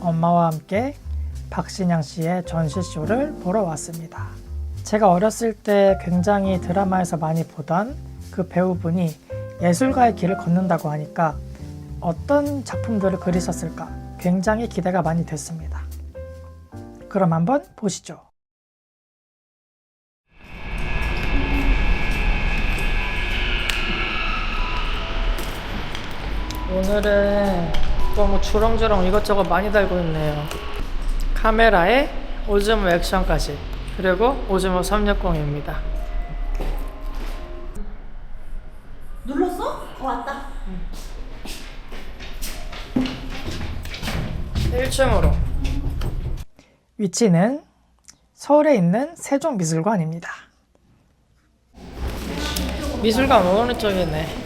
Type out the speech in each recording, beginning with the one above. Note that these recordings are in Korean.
엄마와 함께 박신양 씨의 전시쇼를 보러 왔습니다. 제가 어렸을 때 굉장히 드라마에서 많이 보던 그 배우분이 예술가의 길을 걷는다고 하니까 어떤 작품들을 그리셨을까 굉장히 기대가 많이 됐습니다. 그럼 한번 보시죠. 오늘은 너무 주렁주렁 이것저것 많이 달고 있네요. 카메라에 오즈모 액션까지, 그리고 오즈모 360입니다. 눌렀어? 왔다. 1층으로. 위치는 서울에 있는 세종미술관입니다. 미술관 어느 쪽이네.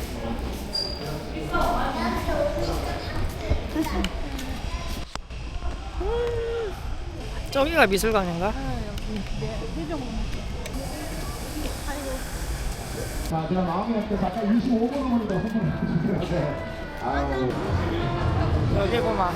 저기가 미술관인가? 자, 그럼 마음이 아까 25번으로 선물해 주세요. 아유. 여기구만.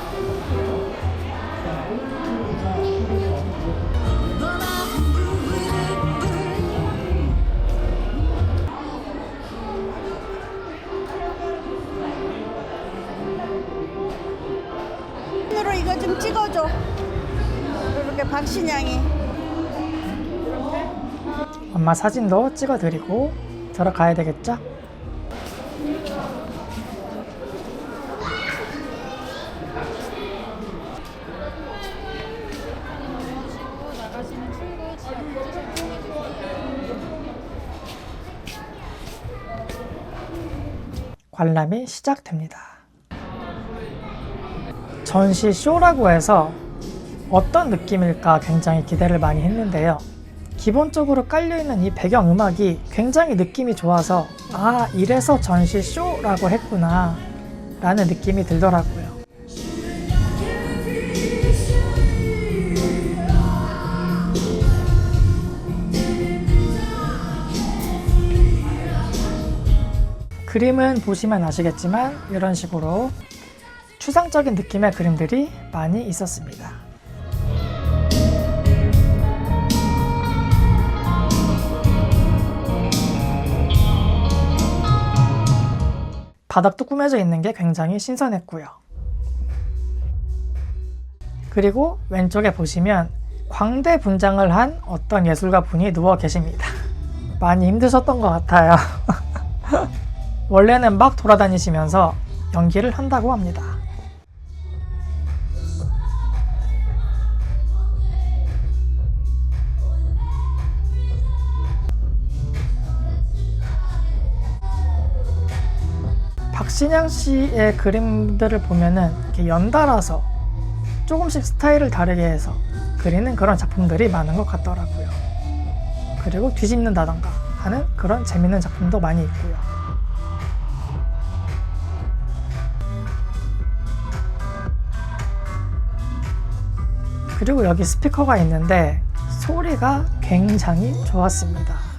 으로 이거 좀 찍어줘. 이렇게 박신양이. 엄마 사진도 찍어드리고 들어가야 되겠죠? 관람이 시작됩니다. 전시쇼라고 해서 어떤 느낌일까 굉장히 기대를 많이 했는데요. 기본적으로 깔려있는 이 배경음악이 굉장히 느낌이 좋아서 아, 이래서 전시쇼라고 했구나 라는 느낌이 들더라고요. 그림은 보시면 아시겠지만 이런 식으로 추상적인 느낌의 그림들이 많이 있었습니다. 바닥도 꾸며져 있는 게 굉장히 신선했고요. 그리고 왼쪽에 보시면 광대 분장을 한 어떤 예술가 분이 누워 계십니다. 많이 힘드셨던 것 같아요. 원래는 막 돌아다니시면서 연기를 한다고 합니다. 박신양 씨의 그림들을 보면은 이렇게 연달아서 조금씩 스타일을 다르게 해서 그리는 그런 작품들이 많은 것 같더라고요. 그리고 뒤집는다던가 하는 그런 재밌는 작품도 많이 있고요. 그리고 여기 스피커가 있는데 소리가 굉장히 좋았습니다.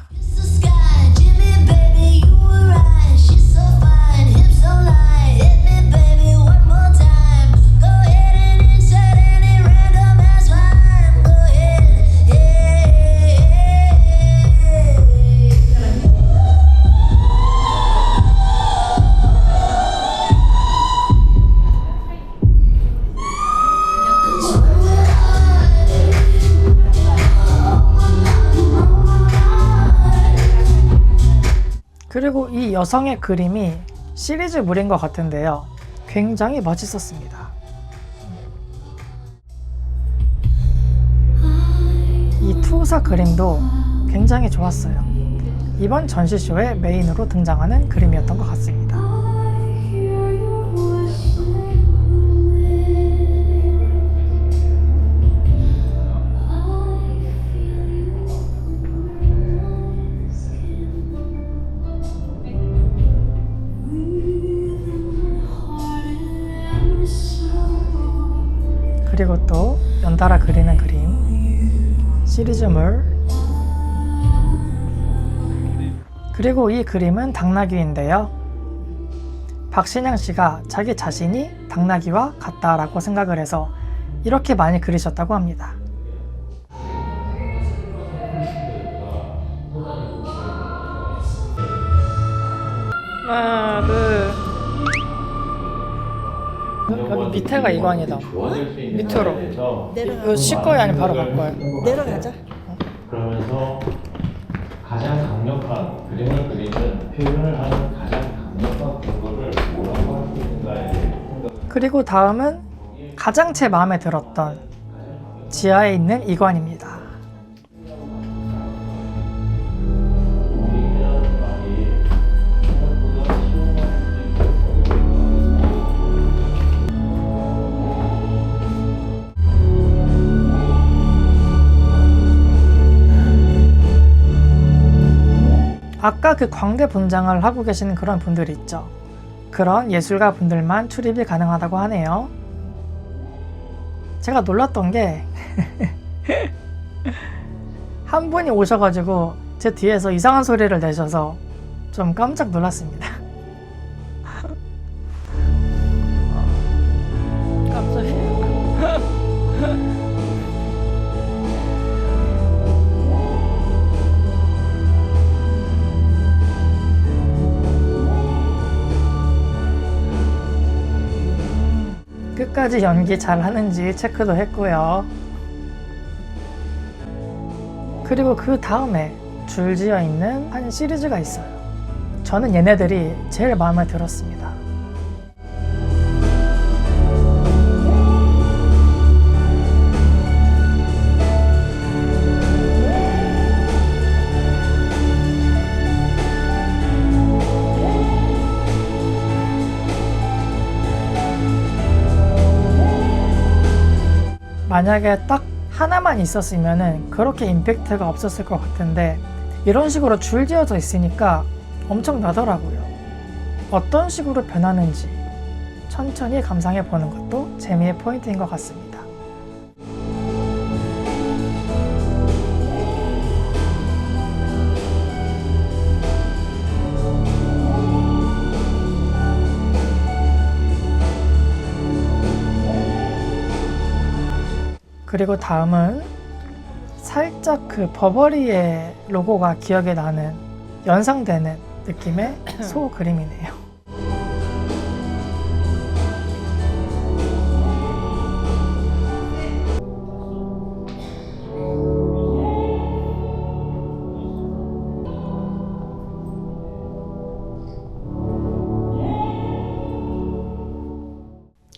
그리고 이 여성의 그림이 시리즈물인 것 같은데요. 굉장히 멋있었습니다. 이 투사 그림도 굉장히 좋았어요. 이번 전시쇼의 메인으로 등장하는 그림이었던 것 같습니다. 그리고 또 연달아 그리는 그림, 시리즈물. 그리고 이 그림은 당나귀인데요. 박신양 씨가 자기 자신이 당나귀와 같다라고 생각을 해서 이렇게 많이 그리셨다고 합니다. 하나, 둘. 여기 밑에가 이관이다. 밑으로. 이거 쉴 거야 아니면 바로 갈 거야? 내려가자. 그러면서 가장 강력한 그림을 그리는 표현을 하는 가장 강력한 근거를 뭐라고 할 수 있는가에 대해 생각. 그리고 다음은 가장 제 마음에 들었던 지하에 있는 이관입니다. 그림이라는 말이 생각보다 쉬운 아까 그 광대 분장을 하고 계시는 그런 분들이 있죠. 그런 예술가 분들만 출입이 가능하다고 하네요. 제가 놀랐던 게 한 분이 오셔가지고 제 뒤에서 이상한 소리를 내셔서 좀 깜짝 놀랐습니다. 깜짝이야. 끝까지 연기 잘 하는지 체크도 했고요. 그리고 그 다음에 줄지어 있는 한 시리즈가 있어요. 저는 얘네들이 제일 마음에 들었습니다. 만약에 딱 하나만 있었으면 그렇게 임팩트가 없었을 것 같은데 이런 식으로 줄지어져 있으니까 엄청나더라고요. 어떤 식으로 변하는지 천천히 감상해 보는 것도 재미의 포인트인 것 같습니다. 그리고 다음은 살짝 그 버버리의 로고가 기억에 나는 연상되는 느낌의 소 그림이네요.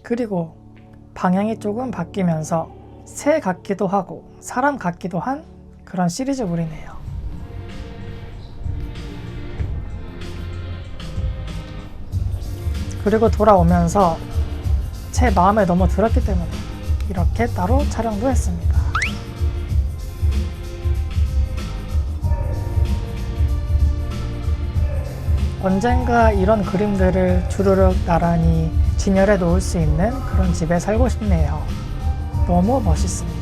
그리고 방향이 조금 바뀌면서 새 같기도 하고 사람 같기도 한 그런 시리즈물이네요. 그리고 돌아오면서 제 마음에 너무 들었기 때문에 이렇게 따로 촬영도 했습니다. 언젠가 이런 그림들을 주르륵 나란히 진열해 놓을 수 있는 그런 집에 살고 싶네요. 너무 멋있습니다.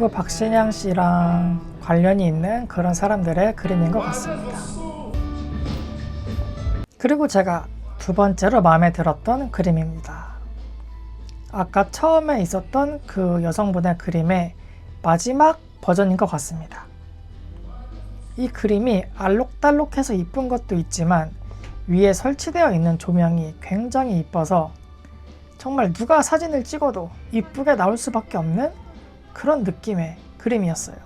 그리고 박신양 씨랑 관련이 있는 그런 사람들의 그림인 것 같습니다. 그리고 제가 두 번째로 마음에 들었던 그림입니다. 아까 처음에 있었던 그 여성분의 그림의 마지막 버전인 것 같습니다. 이 그림이 알록달록해서 이쁜 것도 있지만 위에 설치되어 있는 조명이 굉장히 이뻐서 정말 누가 사진을 찍어도 이쁘게 나올 수밖에 없는 그런 느낌의 그림이었어요.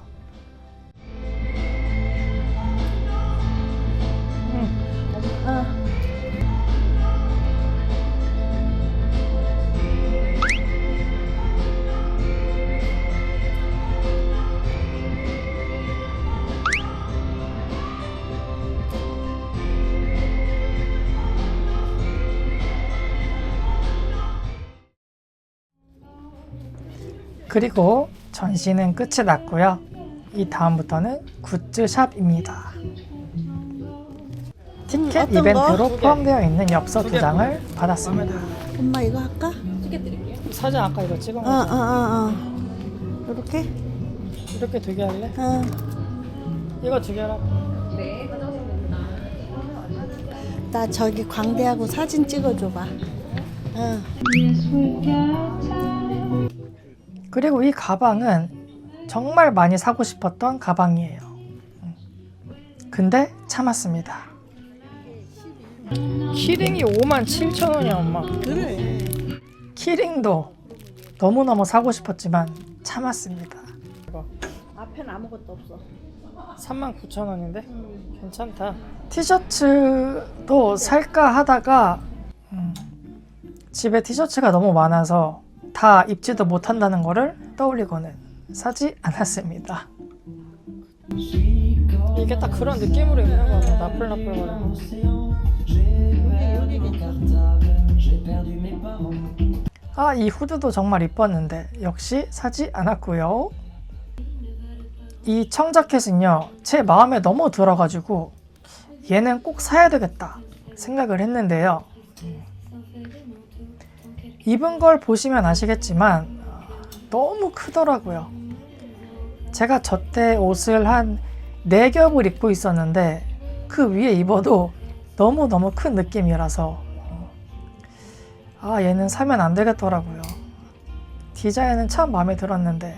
그리고 전시는 끝이 났고요. 이 다음부터는 굿즈샵입니다. 티켓 어떤 이벤트로 거? 포함되어 있는 엽서 2장을 받았습니다. 엄마 이거 할까? 사진 아까 이거 찍은 거 이렇게? 이렇게 2개 할래? 이거 2개 하라. 나 저기 광대하고 사진 찍어줘봐. 그리고 이 가방은 정말 많이 사고 싶었던 가방이에요. 근데 참았습니다. 키링이 57,000원이야 엄마. 그래. 키링도 너무너무 사고 싶었지만 참았습니다. 앞에는 아무것도 없어. 39,000원인데? 괜찮다. 티셔츠도 살까 하다가 집에 티셔츠가 너무 많아서 다 입지도 못한다는 거를 떠올리고는 사지 않았습니다. 이게 딱 그런 느낌으로 입는 거야. 나풀나풀거리고. 아, 이 후드도 정말 이뻤는데 역시 사지 않았고요. 이 청자켓은요, 제 마음에 너무 들어가지고 얘는 꼭 사야 되겠다 생각을 했는데요. 입은 걸 보시면 아시겠지만 너무 크더라고요. 제가 저때 옷을 한 4겹을 입고 있었는데 그 위에 입어도 너무너무 큰 느낌이라서 얘는 사면 안 되겠더라고요. 디자인은 참 마음에 들었는데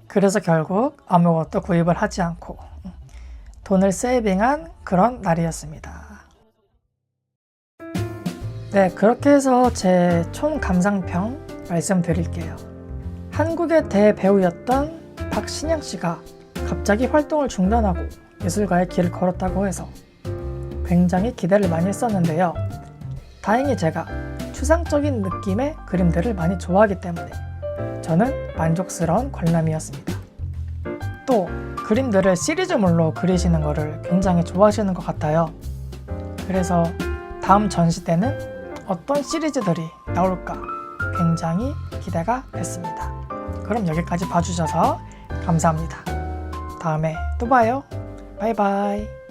그래서 결국 아무것도 구입을 하지 않고 돈을 세이빙한 그런 날이었습니다. 네, 그렇게 해서 제 총 감상평 말씀드릴게요. 한국의 대배우였던 박신양 씨가 갑자기 활동을 중단하고 예술가의 길을 걸었다고 해서 굉장히 기대를 많이 했었는데요. 다행히 제가 추상적인 느낌의 그림들을 많이 좋아하기 때문에 저는 만족스러운 관람이었습니다. 또 그림들을 시리즈물로 그리시는 것을 굉장히 좋아하시는 것 같아요. 그래서 다음 전시 때는 어떤 시리즈들이 나올까 굉장히 기대가 됐습니다. 그럼 여기까지 봐주셔서 감사합니다. 다음에 또 봐요. 바이바이.